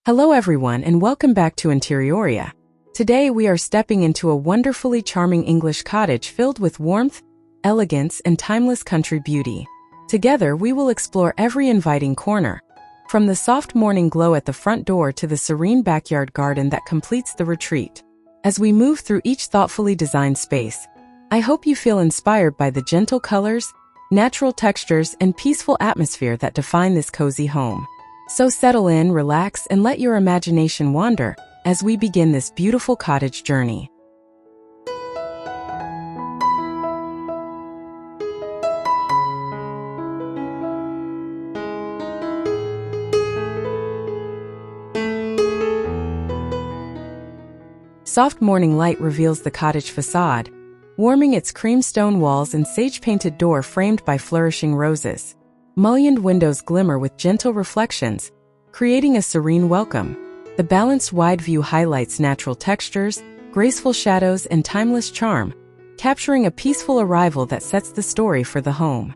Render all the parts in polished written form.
Hello everyone and welcome back to Interioria. Today we are stepping into a wonderfully charming English cottage filled with warmth, elegance, and timeless country beauty. Together we will explore every inviting corner, from the soft morning glow at the front door to the serene backyard garden that completes the retreat. As we move through each thoughtfully designed space, I hope you feel inspired by the gentle colors, natural textures, and peaceful atmosphere that define this cozy home. So settle in, relax, and let your imagination wander as we begin this beautiful cottage journey. Soft morning light reveals the cottage facade, warming its cream-stone walls and sage-painted door framed by flourishing roses. Mullioned windows glimmer with gentle reflections, creating a serene welcome. The balanced wide view highlights natural textures, graceful shadows, and timeless charm, capturing a peaceful arrival that sets the story for the home.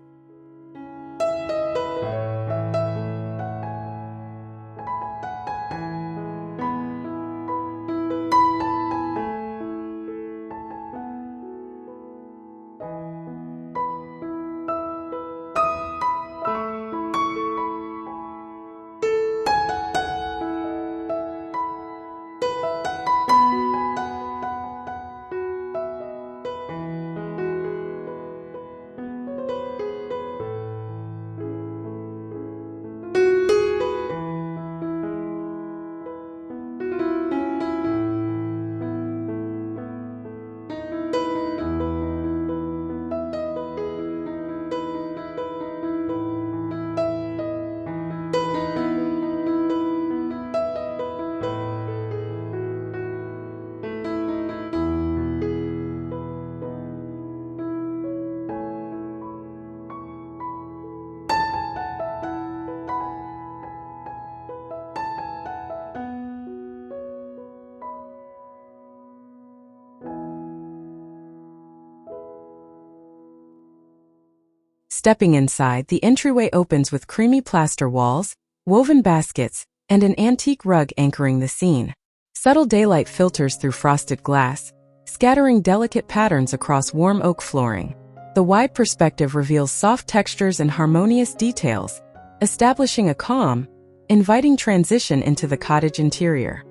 Stepping inside, the entryway opens with creamy plaster walls, woven baskets, and an antique rug anchoring the scene. Subtle daylight filters through frosted glass, scattering delicate patterns across warm oak flooring. The wide perspective reveals soft textures and harmonious details, establishing a calm, inviting transition into the cottage interior.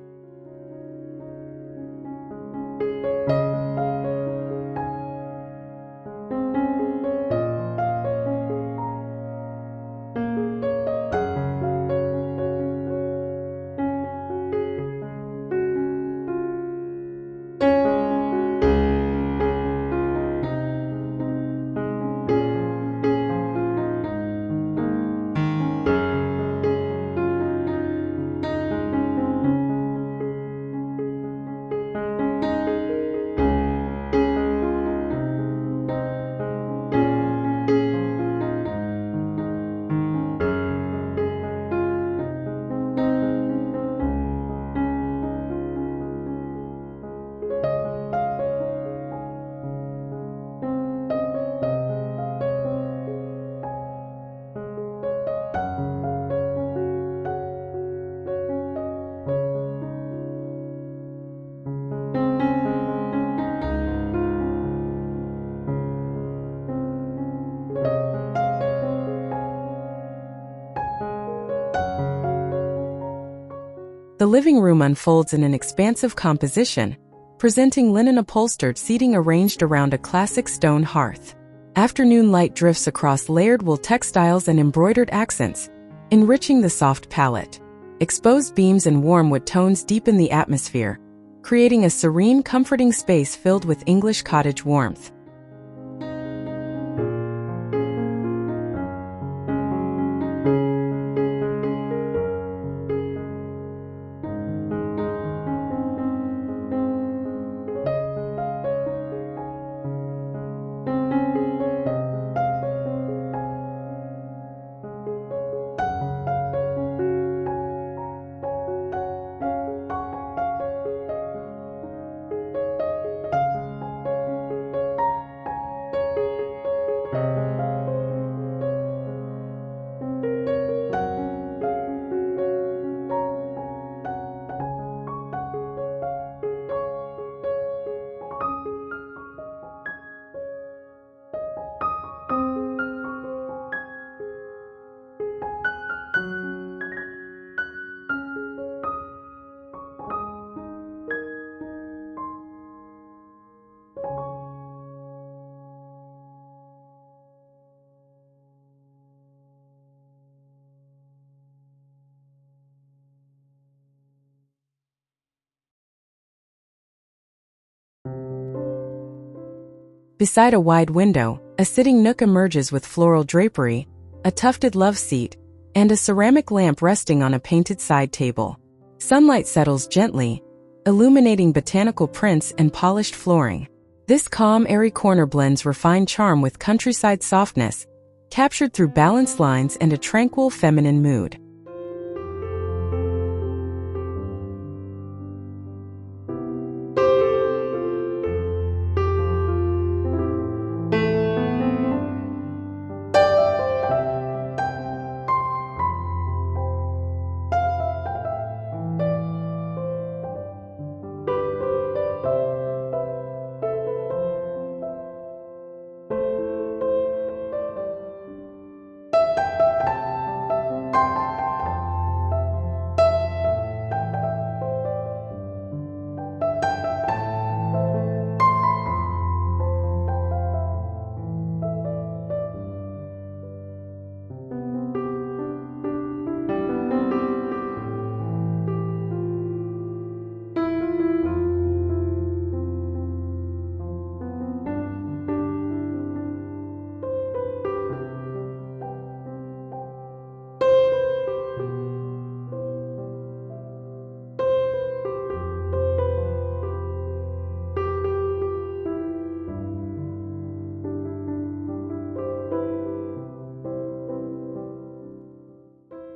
The living room unfolds in an expansive composition, presenting linen-upholstered seating arranged around a classic stone hearth. Afternoon light drifts across layered wool textiles and embroidered accents, enriching the soft palette. Exposed beams and warm wood tones deepen the atmosphere, creating a serene, comforting space filled with English cottage warmth. Beside a wide window, a sitting nook emerges with floral drapery, a tufted love seat, and a ceramic lamp resting on a painted side table. Sunlight settles gently, illuminating botanical prints and polished flooring. This calm, airy corner blends refined charm with countryside softness, captured through balanced lines and a tranquil feminine mood.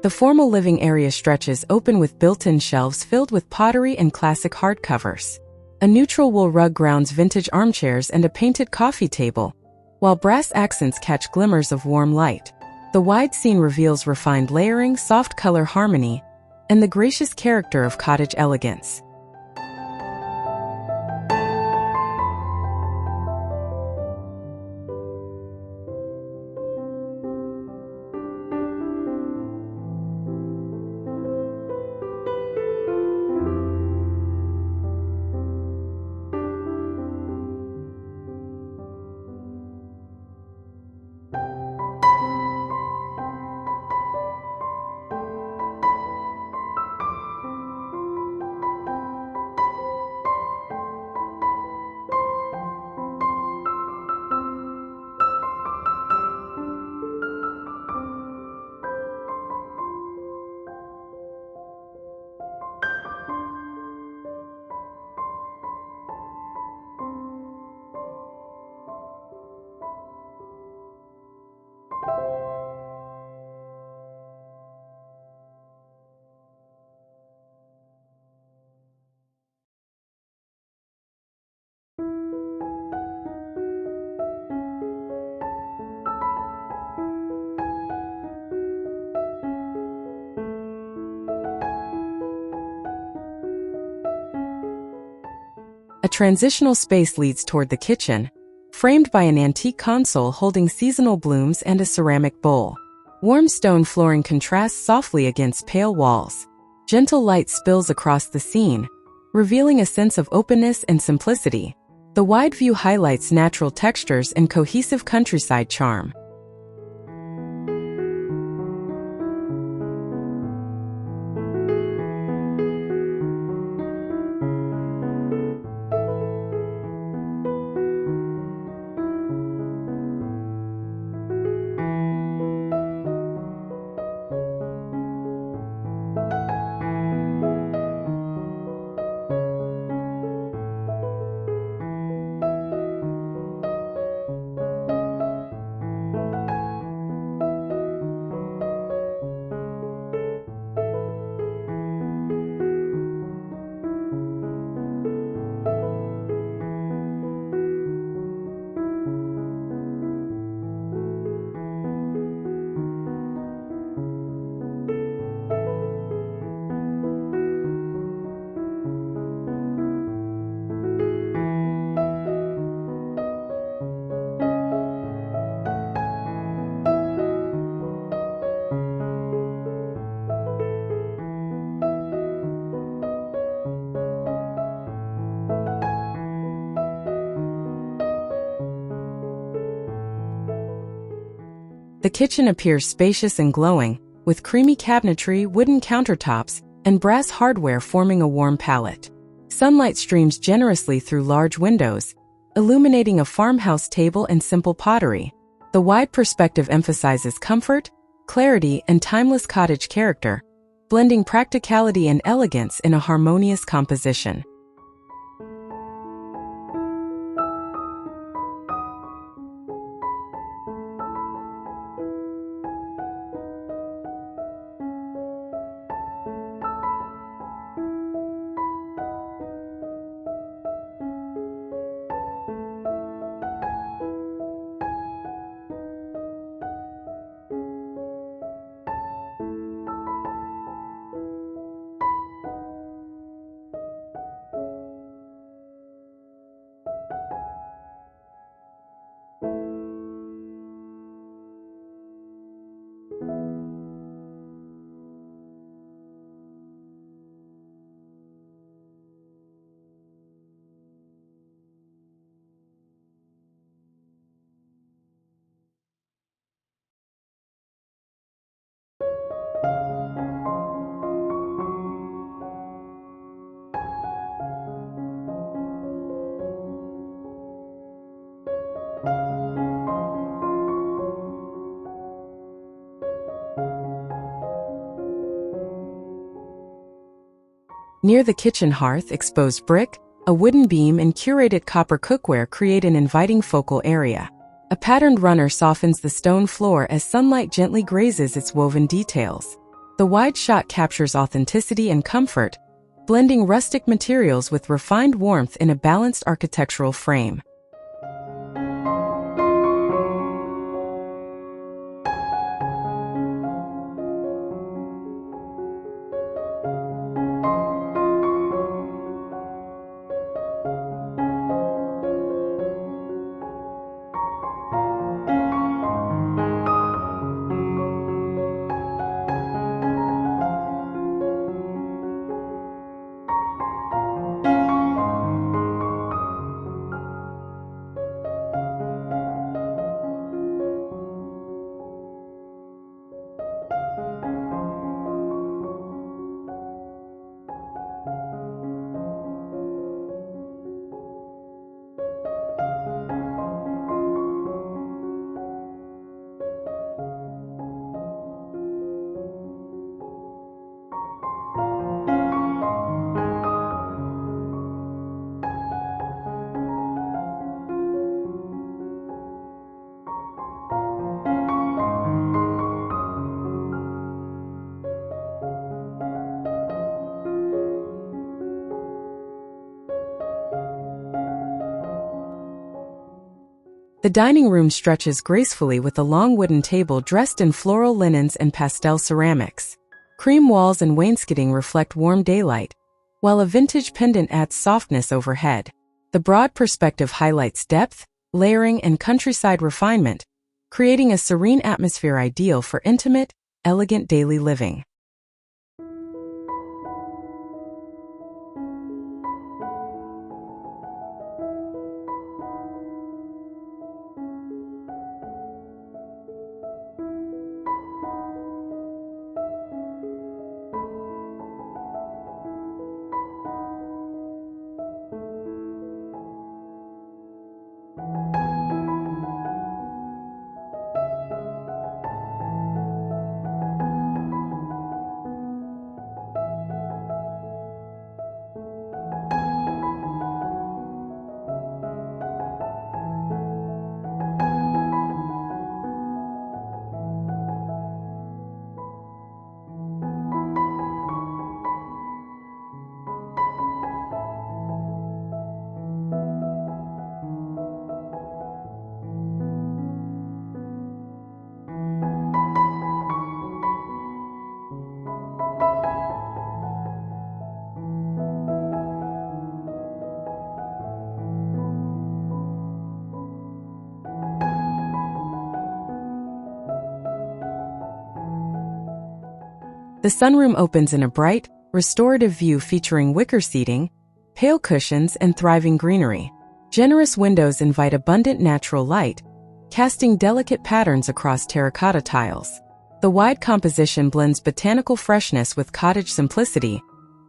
The formal living area stretches open with built-in shelves filled with pottery and classic hardcovers. A neutral wool rug grounds vintage armchairs and a painted coffee table, while brass accents catch glimmers of warm light. The wide scene reveals refined layering, soft color harmony, and the gracious character of cottage elegance. A transitional space leads toward the kitchen, framed by an antique console holding seasonal blooms and a ceramic bowl. Warm stone flooring contrasts softly against pale walls. Gentle light spills across the scene, revealing a sense of openness and simplicity. The wide view highlights natural textures and cohesive countryside charm. The kitchen appears spacious and glowing, with creamy cabinetry, wooden countertops, and brass hardware forming a warm palette. Sunlight streams generously through large windows, illuminating a farmhouse table and simple pottery. The wide perspective emphasizes comfort, clarity, and timeless cottage character, blending practicality and elegance in a harmonious composition. Near the kitchen hearth, exposed brick, a wooden beam, and curated copper cookware create an inviting focal area. A patterned runner softens the stone floor as sunlight gently grazes its woven details. The wide shot captures authenticity and comfort, blending rustic materials with refined warmth in a balanced architectural frame. The dining room stretches gracefully with a long wooden table dressed in floral linens and pastel ceramics. Cream walls and wainscoting reflect warm daylight, while a vintage pendant adds softness overhead. The broad perspective highlights depth, layering, and countryside refinement, creating a serene atmosphere ideal for intimate, elegant daily living. The sunroom opens in a bright, restorative view featuring wicker seating, pale cushions, and thriving greenery. Generous windows invite abundant natural light, casting delicate patterns across terracotta tiles. The wide composition blends botanical freshness with cottage simplicity,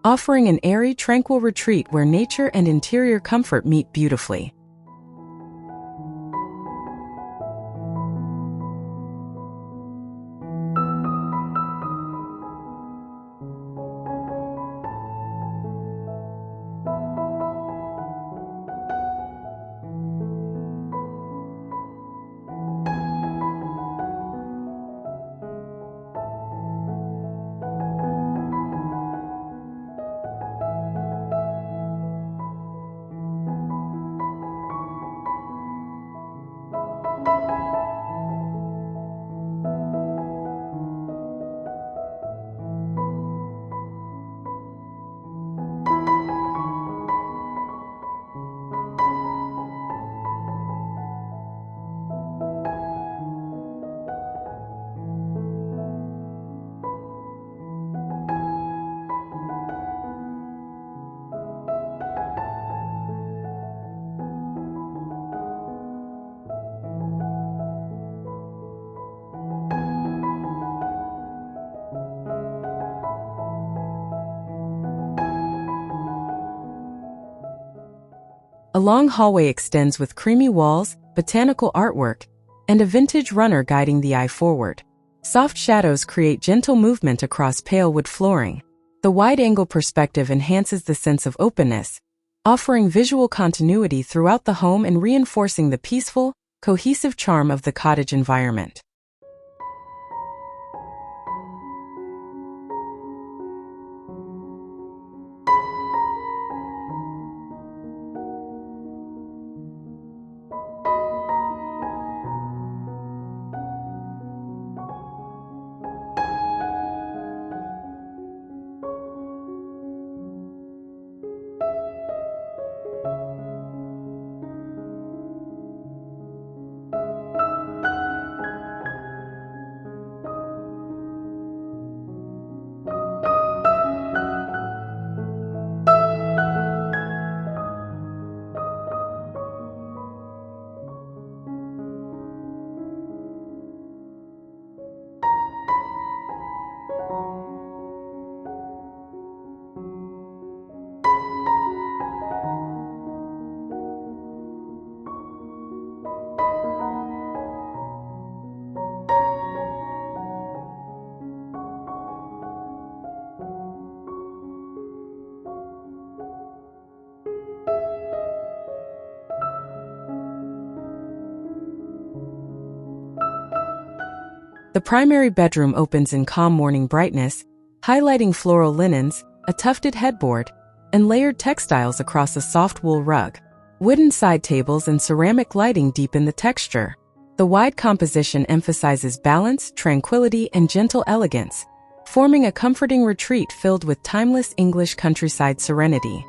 offering an airy, tranquil retreat where nature and interior comfort meet beautifully. A long hallway extends with creamy walls, botanical artwork, and a vintage runner guiding the eye forward. Soft shadows create gentle movement across pale wood flooring. The wide-angle perspective enhances the sense of openness, offering visual continuity throughout the home and reinforcing the peaceful, cohesive charm of the cottage environment. The primary bedroom opens in calm morning brightness, highlighting floral linens, a tufted headboard, and layered textiles across a soft wool rug. Wooden side tables and ceramic lighting deepen the texture. The wide composition emphasizes balance, tranquility, and gentle elegance, forming a comforting retreat filled with timeless English countryside serenity.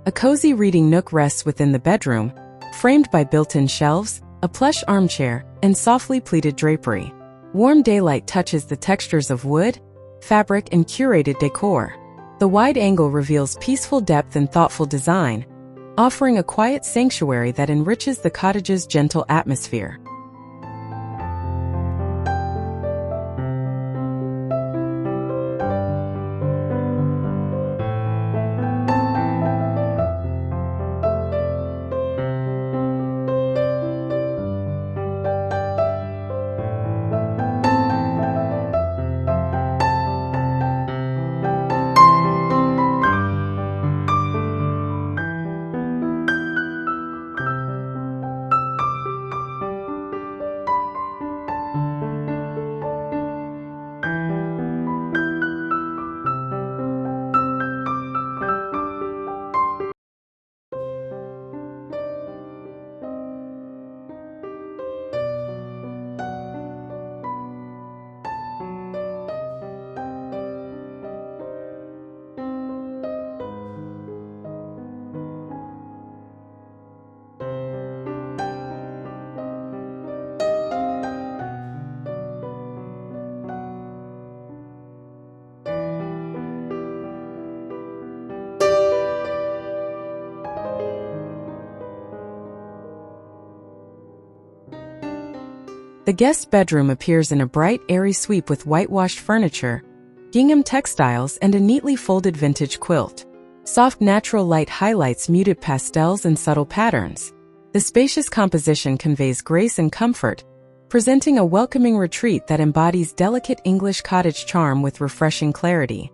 A cozy reading nook rests within the bedroom, framed by built-in shelves, a plush armchair, and softly pleated drapery. Warm daylight touches the textures of wood, fabric, and curated decor. The wide angle reveals peaceful depth and thoughtful design, offering a quiet sanctuary that enriches the cottage's gentle atmosphere. The guest bedroom appears in a bright, airy suite with whitewashed furniture, gingham textiles, and a neatly folded vintage quilt. Soft natural light highlights muted pastels and subtle patterns. The spacious composition conveys grace and comfort, presenting a welcoming retreat that embodies delicate English cottage charm with refreshing clarity.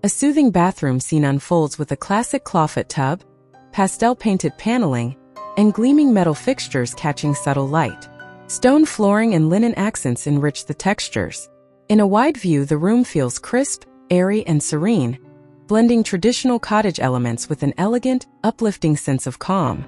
A soothing bathroom scene unfolds with a classic clawfoot tub, pastel-painted paneling, and gleaming metal fixtures catching subtle light. Stone flooring and linen accents enrich the textures. In a wide view, the room feels crisp, airy, and serene, blending traditional cottage elements with an elegant, uplifting sense of calm.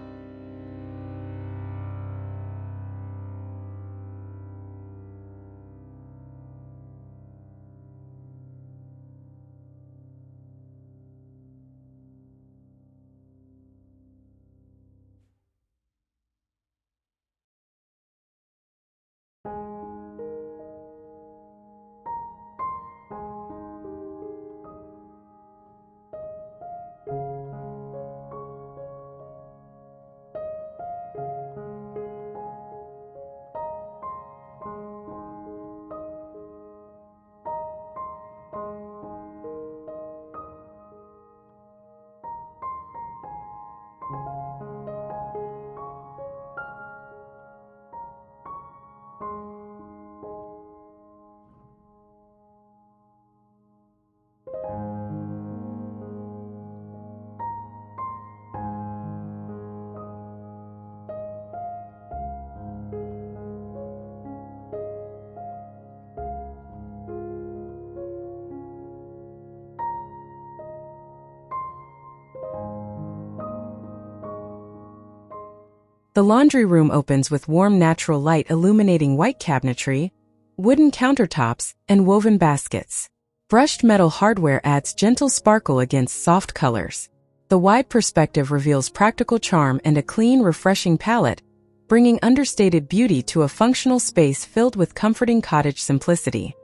The laundry room opens with warm natural light illuminating white cabinetry, wooden countertops, and woven baskets. Brushed metal hardware adds gentle sparkle against soft colors. The wide perspective reveals practical charm and a clean, refreshing palette, bringing understated beauty to a functional space filled with comforting cottage simplicity.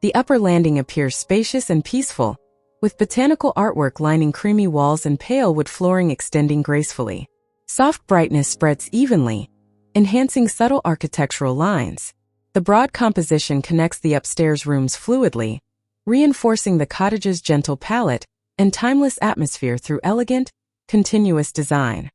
The upper landing appears spacious and peaceful, with botanical artwork lining creamy walls and pale wood flooring extending gracefully. Soft brightness spreads evenly, enhancing subtle architectural lines. The broad composition connects the upstairs rooms fluidly, reinforcing the cottage's gentle palette and timeless atmosphere through elegant, continuous design.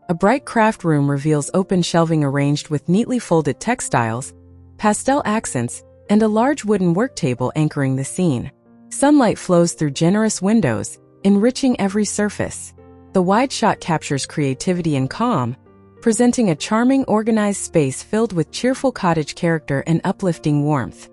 A bright craft room reveals open shelving arranged with neatly folded textiles, pastel accents, and a large wooden work table anchoring the scene. Sunlight flows through generous windows, enriching every surface. The wide shot captures creativity and calm, presenting a charming, organized space filled with cheerful cottage character and uplifting warmth.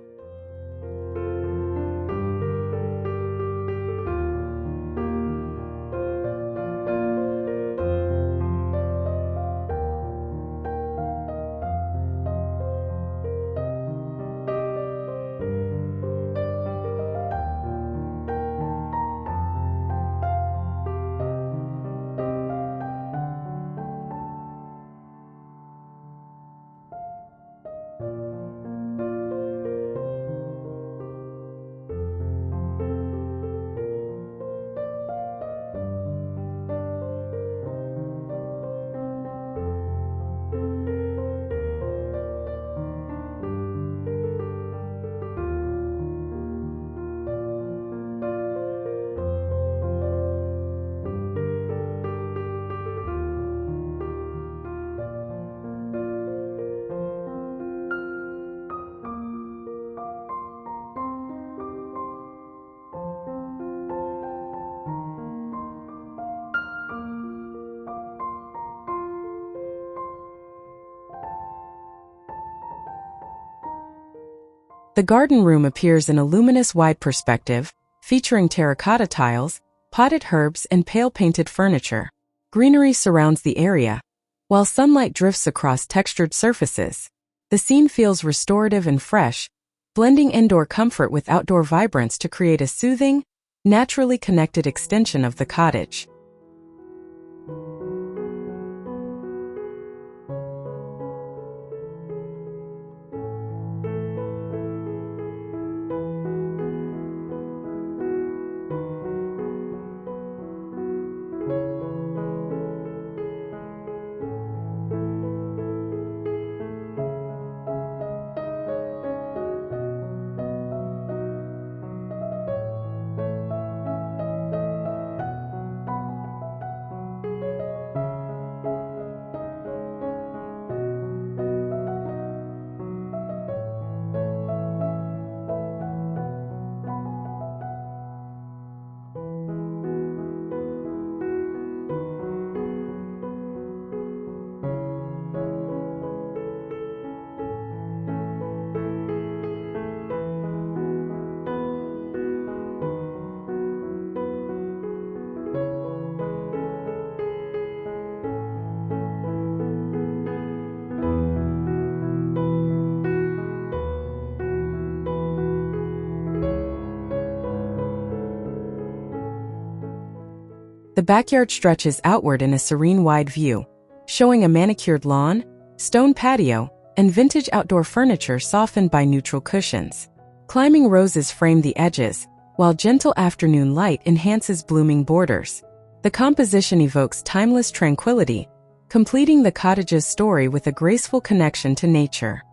The garden room appears in a luminous wide perspective, featuring terracotta tiles, potted herbs, and pale painted furniture. Greenery surrounds the area, while sunlight drifts across textured surfaces. The scene feels restorative and fresh, blending indoor comfort with outdoor vibrance to create a soothing, naturally connected extension of the cottage. The backyard stretches outward in a serene wide view, showing a manicured lawn, stone patio, and vintage outdoor furniture softened by neutral cushions. Climbing roses frame the edges, while gentle afternoon light enhances blooming borders. The composition evokes timeless tranquility, completing the cottage's story with a graceful connection to nature.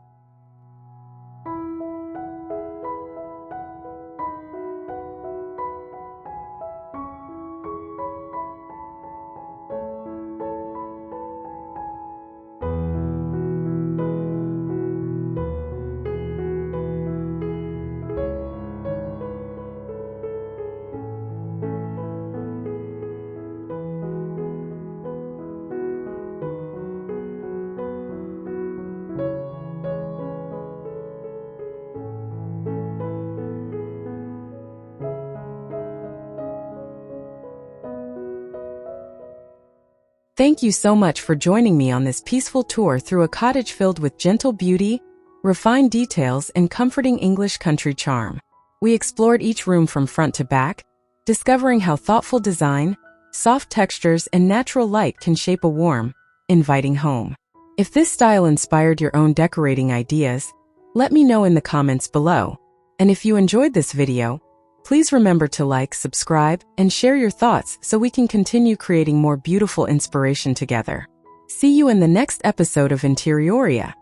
Thank you so much for joining me on this peaceful tour through a cottage filled with gentle beauty, refined details, and comforting English country charm. We explored each room from front to back, discovering how thoughtful design, soft textures, and natural light can shape a warm, inviting home. If this style inspired your own decorating ideas, let me know in the comments below. And if you enjoyed this video, please remember to like, subscribe, and share your thoughts so we can continue creating more beautiful inspiration together. See you in the next episode of Interioria.